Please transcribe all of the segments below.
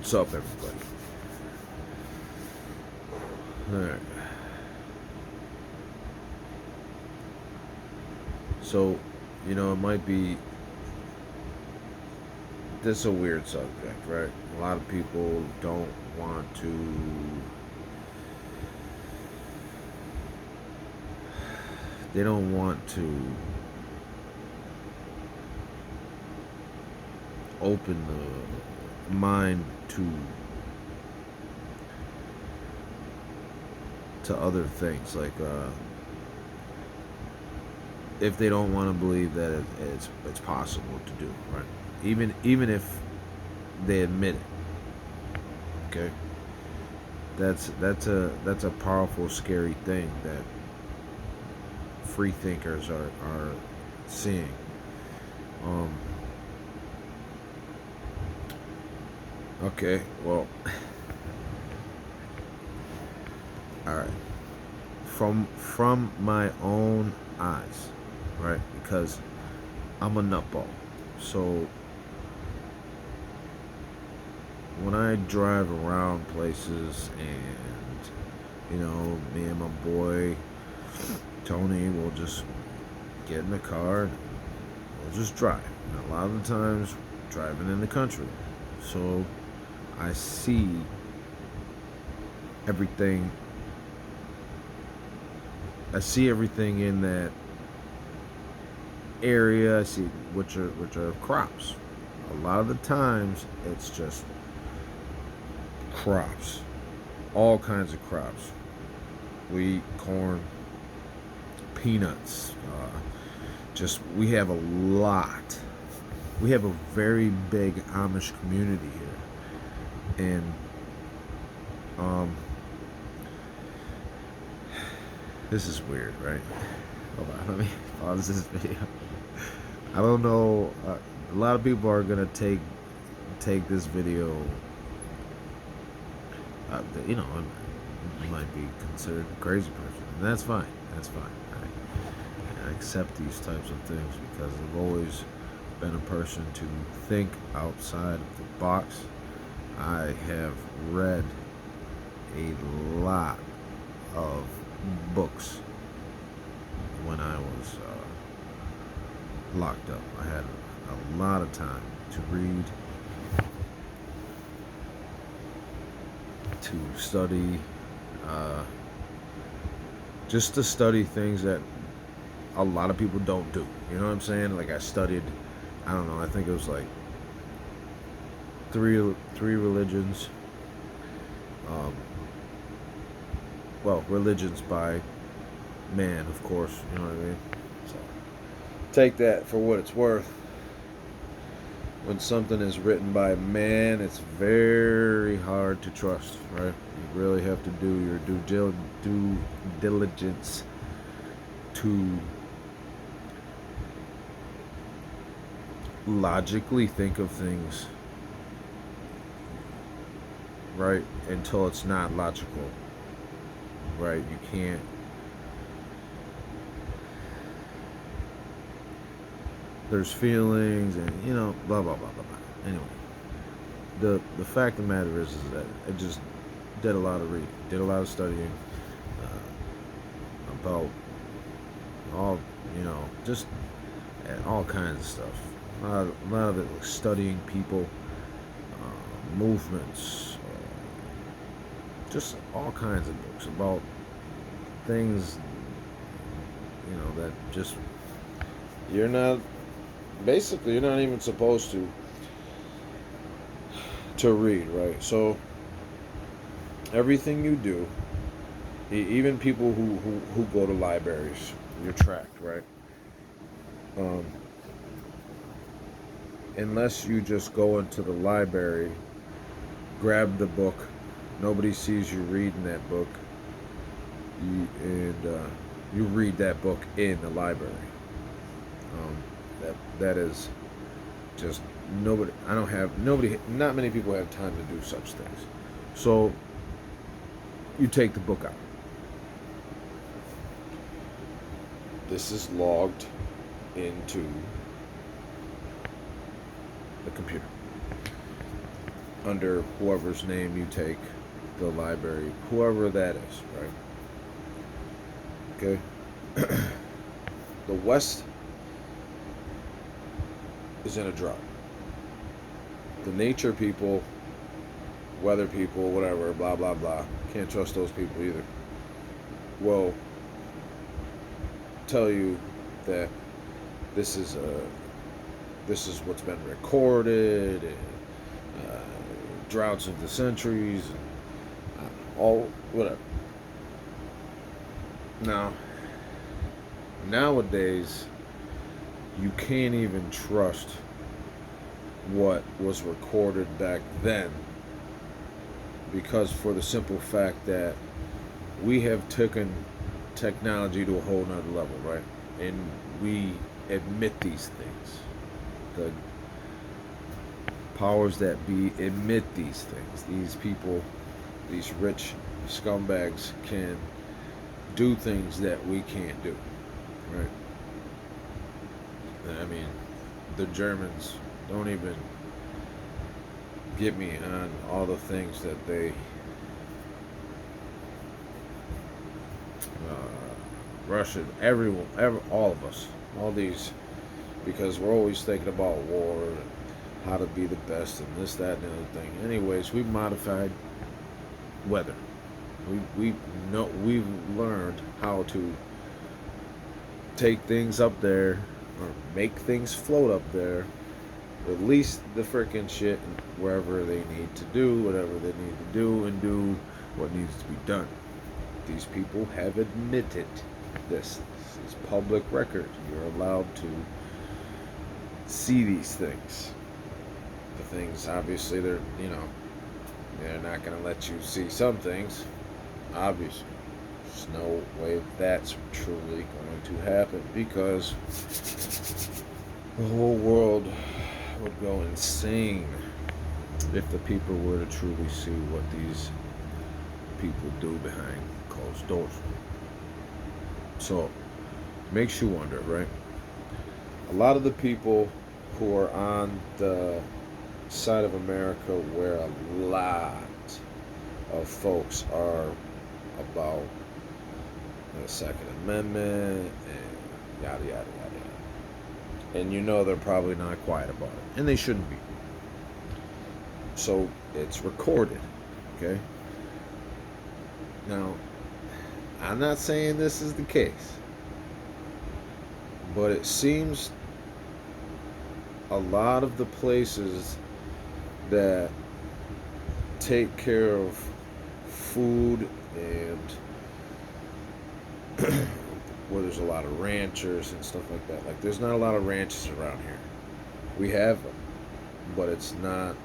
What's up, everybody? Alright. So, it might be. This is a weird subject, right? A lot of people don't want to. They don't want to open the mind to other things, like if they don't want to believe that it's possible to do, right? Even if they admit it, okay. That's a powerful, scary thing that free thinkers are seeing. Okay, well, all right. From my own eyes, right? Because I'm a nutball, so when I drive around places, and me and my boy Tony will just get in the car and we'll just drive. And a lot of the times, driving in the country, so I see everything. I see everything in that area. I see which are crops. A lot of the times, it's just crops, all kinds of crops: wheat, corn, peanuts. We have a lot. We have a very big Amish community here, and this is weird, right? Hold on, let me pause this video. I don't know. A lot of people are gonna take this video. I might be considered a crazy person, and that's fine. That's fine. I accept these types of things because I've always been a person to think outside of the box. I have read a lot of books when I was locked up. I had a lot of time to read, to study, just to study things that a lot of people don't do. You know what I'm saying? Like, I studied, I don't know, I think it was like three religions. Religions by man, of course. You know what I mean? So take that for what it's worth. When something is written by man, it's very hard to trust, right? You really have to do your due diligence to logically think of things, right? Until it's not logical, right? You can't. There's feelings, and blah blah blah blah blah. Anyway, the fact of the matter is that I just did a lot of reading, did a lot of studying about all, just all kinds of stuff. A lot of it was studying people, movements, just all kinds of books about things, that just you're not even supposed to read, right? So everything you do, even people who go to libraries, you're tracked, right? Unless you just go into the library, grab the book, nobody sees you reading that book, you read that book in the library. That is just nobody. Not many people have time to do such things. So you take the book out. This is logged into the computer. under whoever's name you take the library, whoever that is, right? Okay. The West is in a drought. The nature people, weather people, whatever, blah blah blah. Can't trust those people either. Will tell you that this is what's been recorded, and droughts of the centuries, and all whatever. Now, nowadays, you can't even trust what was recorded back then, because for the simple fact that we have taken technology to a whole nother level, right? And we admit these things. The powers that be admit these things. These people, these rich scumbags, can do things that we can't do, right? I mean, the Germans don't even get me on all the things that they Russia, everyone, all of us, all these, because we're always thinking about war and how to be the best and this, that, and the other thing. Anyways, we've modified weather. We've learned how to take things up there or make things float up there, release the frickin' shit wherever they need to do whatever they need to do, and do what needs to be done. These people have admitted this. This is public record. You're allowed to see these things. The things, obviously, they're not going to let you see some things. Obviously, there's no way that's truly going to happen, because the whole world would go insane if the people were to truly see what these people do behind closed doors. So, makes you wonder, right? A lot of the people who are on the side of America where a lot of folks are about the Second Amendment and yada yada yada yada. And they're probably not quiet about it. And they shouldn't be. So it's recorded. Okay? Now, I'm not saying this is the case, but it seems a lot of the places that take care of food and where there's a lot of ranchers and stuff like that. Like, there's not a lot of ranches around here. We have them, but it's not.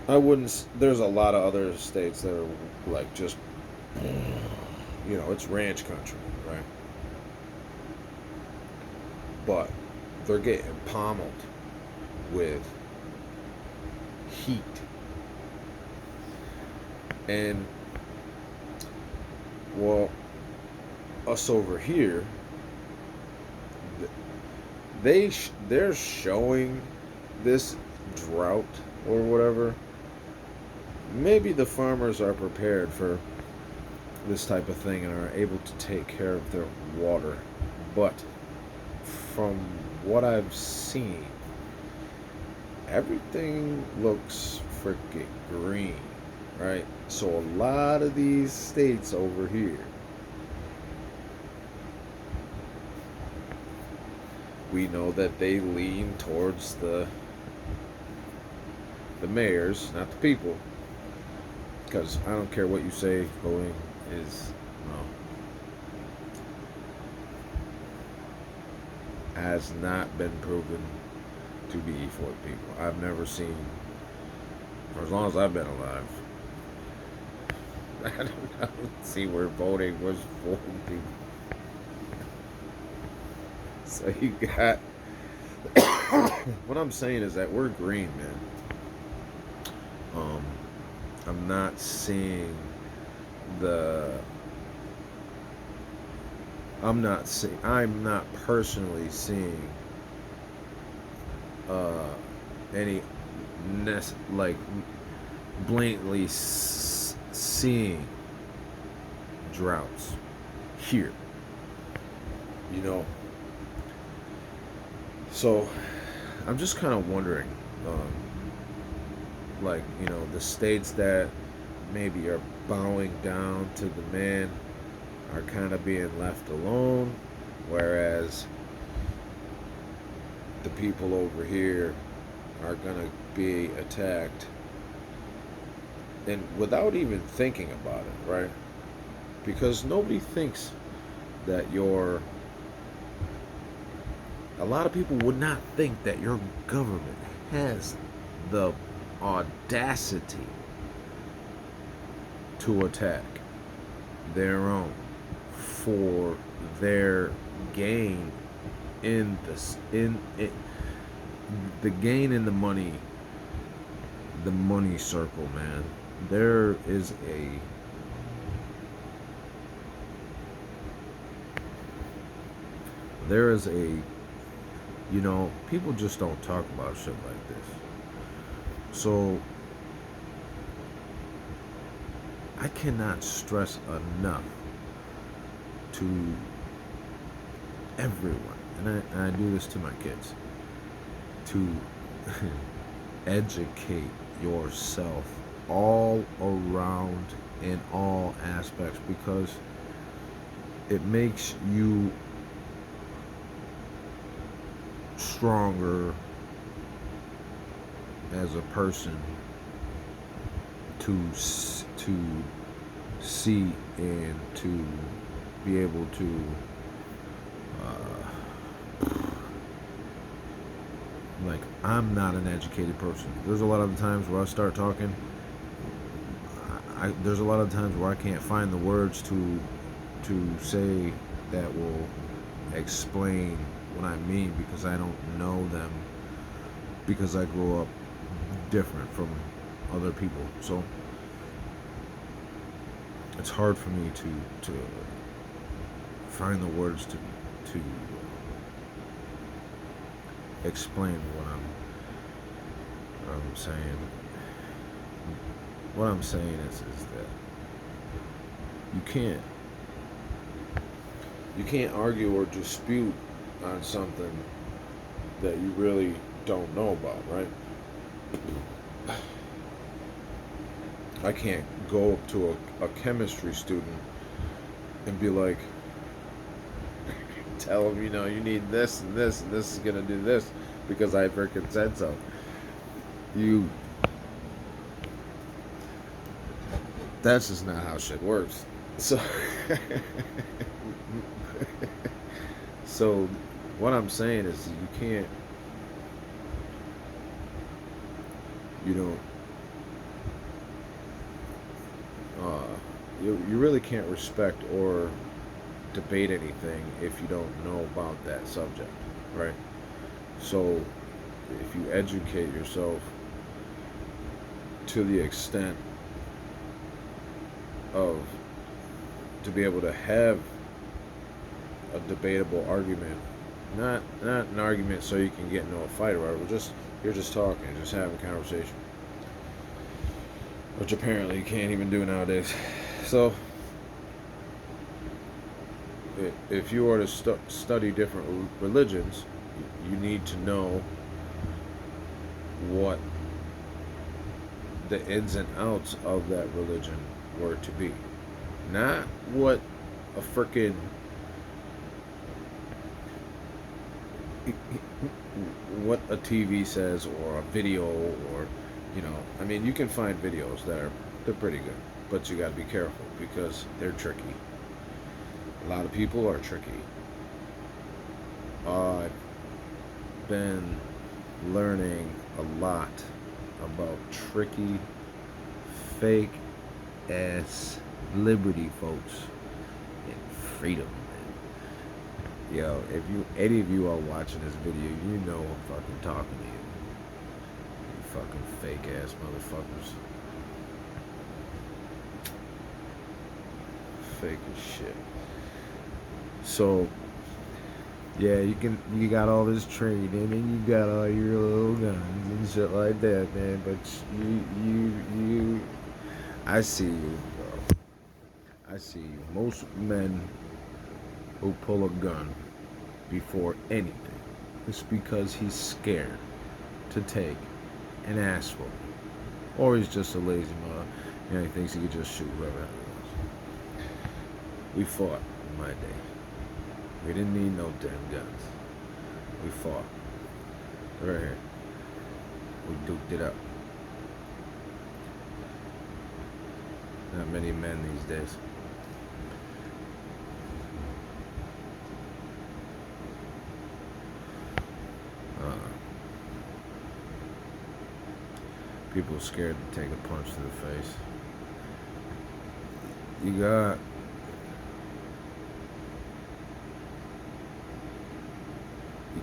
There's a lot of other states that are like just, it's ranch country, right? But they're getting pommeled with heat. And, well, us over here, they're showing this drought or whatever. Maybe the farmers are prepared for this type of thing and are able to take care of their water. But from what I've seen, everything looks freaking green, right? So a lot of these states over here, we know that they lean towards the mayors, not the people. Because I don't care what you say, voting is, has not been proven to be for the people. I've never seen, for as long as I've been alive, I don't see where voting was for the people. So you got, what I'm saying is that we're green, man. I'm not seeing I'm not personally seeing any like blatantly seeing droughts here, you know. So I'm just kind of wondering, like, the states that maybe are bowing down to the man are kind of being left alone, whereas the people over here are gonna be attacked, and without even thinking about it, right? Because nobody thinks that a lot of people would not think that your government has the audacity to attack their own for their gain in the gain in the money circle, man. There is a people just don't talk about shit like this. So I cannot stress enough to everyone, and I do this to my kids, to educate yourself all around in all aspects, because it makes you stronger as a person to see and to be able to like, I'm not an educated person. There's a lot of the times where I start talking, there's a lot of times where I can't find the words to say that will explain what I mean, because I don't know them, because I grew up different from other people. So it's hard for me to find the words to explain what I'm saying. What I'm saying is that you can't argue or dispute on something that you really don't know about, right? I can't go up to a chemistry student and be like, tell them, you need this and this, and this is gonna do this because I freaking said so. That's just not how shit works. So, so what I'm saying is, you can't, you really can't respect or debate anything if you don't know about that subject, right? So if you educate yourself to the extent of to be able to have a debatable argument, not an argument so you can get into a fight or whatever, you're just talking, just having a conversation, which apparently you can't even do nowadays. So if you are to study different religions, you need to know what the ins and outs of that religion were to be, not what a frickin' what a TV says or a video, or I mean, you can find videos they're pretty good, but you got to be careful because they're tricky. A lot of people are tricky. I've been learning a lot about tricky, fake ass liberty folks and freedom. Yo, if any of you are watching this video, you know I'm fucking talking to you. You fucking fake ass motherfuckers. Fake as shit. So yeah, you got all this training and you got all your little guns and and shit like that, man. But you, I see you, bro. I see you. Most men who pull a gun before anything, it's because he's scared to take an ass whooping. Or he's just a lazy mother. You know, he thinks he could just shoot whoever it was. We fought in my day. We didn't need no damn guns. We fought. Right here. We duked it up. Not many men these days. People are scared to take a punch to the face. You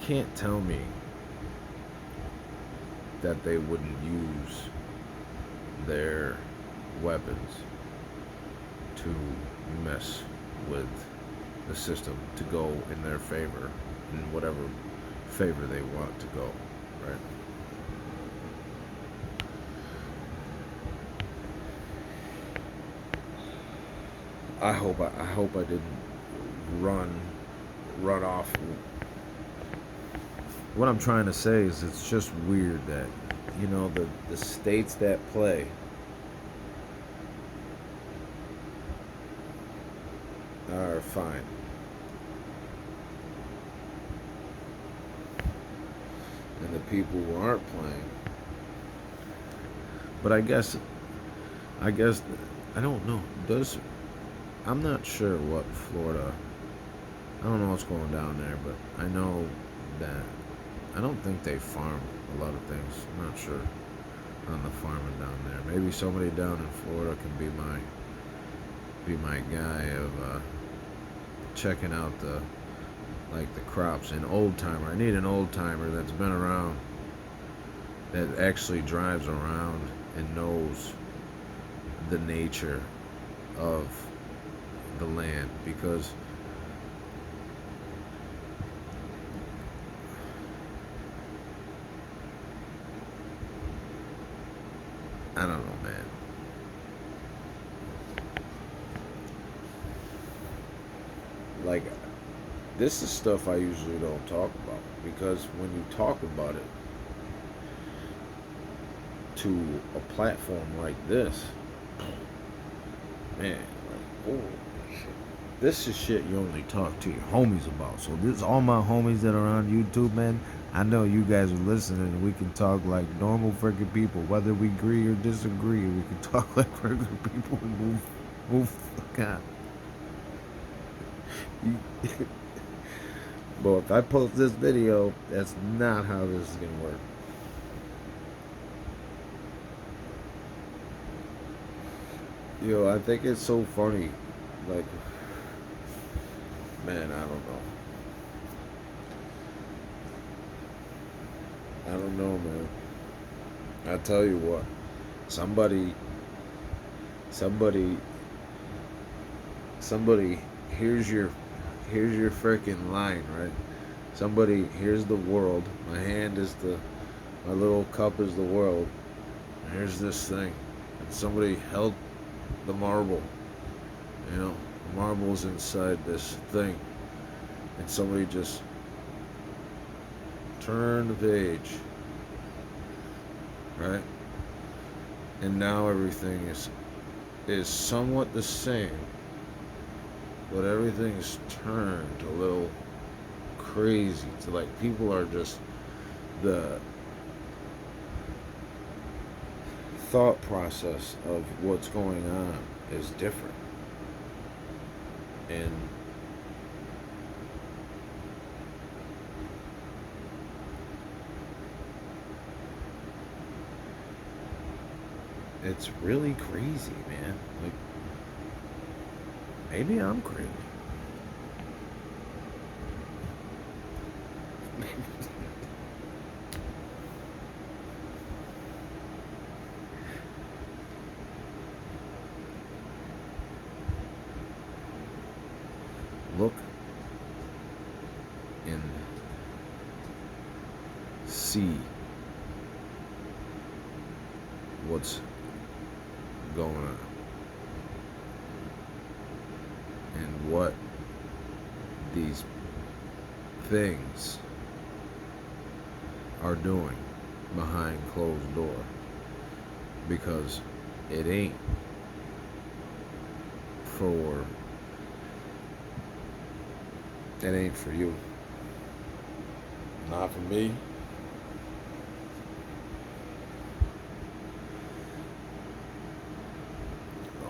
can't tell me that they wouldn't use their weapons to mess with the system to go in their favor, in whatever favor they want to go, right? I hope I didn't run off. What I'm trying to say is it's just weird that, you know, the states that play are fine. And the people who aren't playing. But I guess I don't know. I'm not sure what Florida. I don't know what's going down there, but I know that I don't think they farm a lot of things. I'm not sure on the farming down there. Maybe somebody down in Florida can be my guy of checking out the crops. An old timer. I need an old timer that's been around, that actually drives around and knows the nature of the land, because I don't know, man. Like, this is stuff I usually don't talk about, because when you talk about it to a platform like this, man, like, holy shit. This is shit you only talk to your homies about. So this, all my homies that are on YouTube, man, I know you guys are listening, and we can talk like normal freaking people, whether we agree or disagree. We can talk like regular people and move fuck on. But if I post this video, that's not how this is gonna work. Yo, I think it's so funny. Like, man, I don't know. I don't know, man. I tell you what, somebody, here's your freaking line, right? Somebody, here's the world. My hand is my little cup is the world. And here's this thing, and somebody held the marble. You know, the marble's inside this thing, and somebody just turned the page, right? And now everything is somewhat the same, but everything is turned a little crazy. To like, people are just, the thought process of what's going on is different, and it's really crazy, man. Like, maybe I'm crazy. Look and see what's going on and what these things are doing behind closed door, because it ain't for you, not for me. um,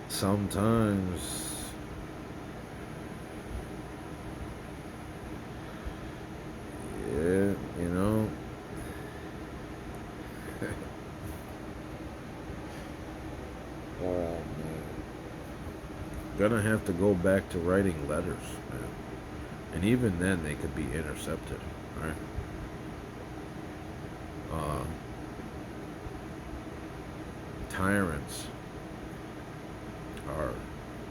Sometimes, yeah, you know, oh man, gonna have to go back to writing letters, man. And even then, they could be intercepted, right? Uh, Tyrants are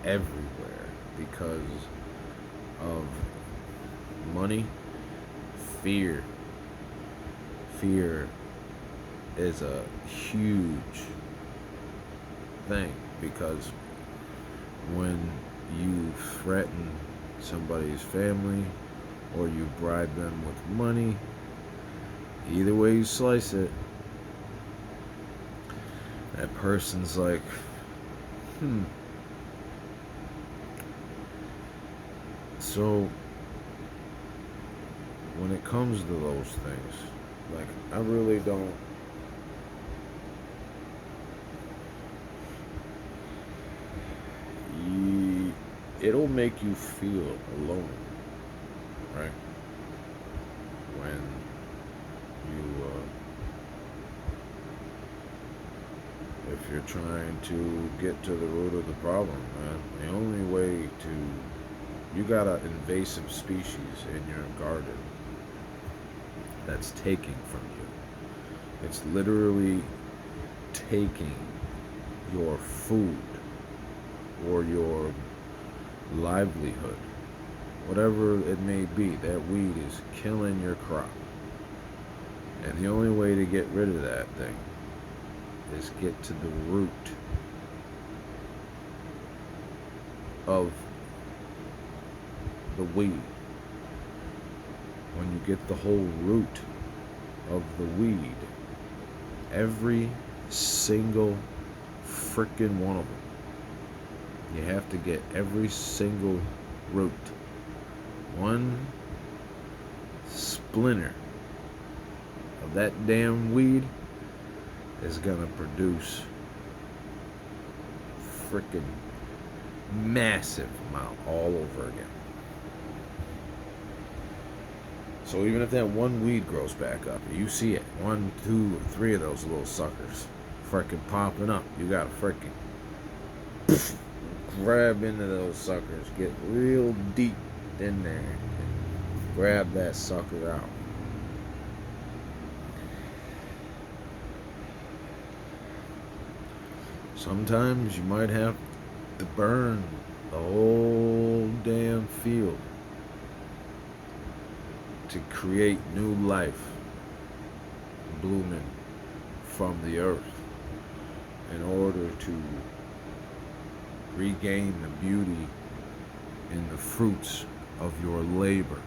everywhere because of money, fear. Fear is a huge thing, because when you threaten somebody's family or you bribe them with money, either way you slice it, that person's like, hmm. So when it comes to those things, like, I really don't. It'll make you feel alone, right? When if you're trying to get to the root of the problem, man, the only way you got an invasive species in your garden that's taking from you. It's literally taking your food or your livelihood, whatever it may be. That weed is killing your crop. And the only way to get rid of that thing is get to the root of the weed. When you get the whole root of the weed, every single freaking one of them, you have to get every single root. One splinter of that damn weed is gonna produce freaking massive amount all over again. So even if that one weed grows back up, you see it, 1, 2, 3 of those little suckers freaking popping up, you gotta freaking grab into those suckers, get real deep in there, and grab that sucker out. Sometimes you might have to burn the whole damn field to create new life blooming from the earth, in order to regain the beauty in the fruits of your labor.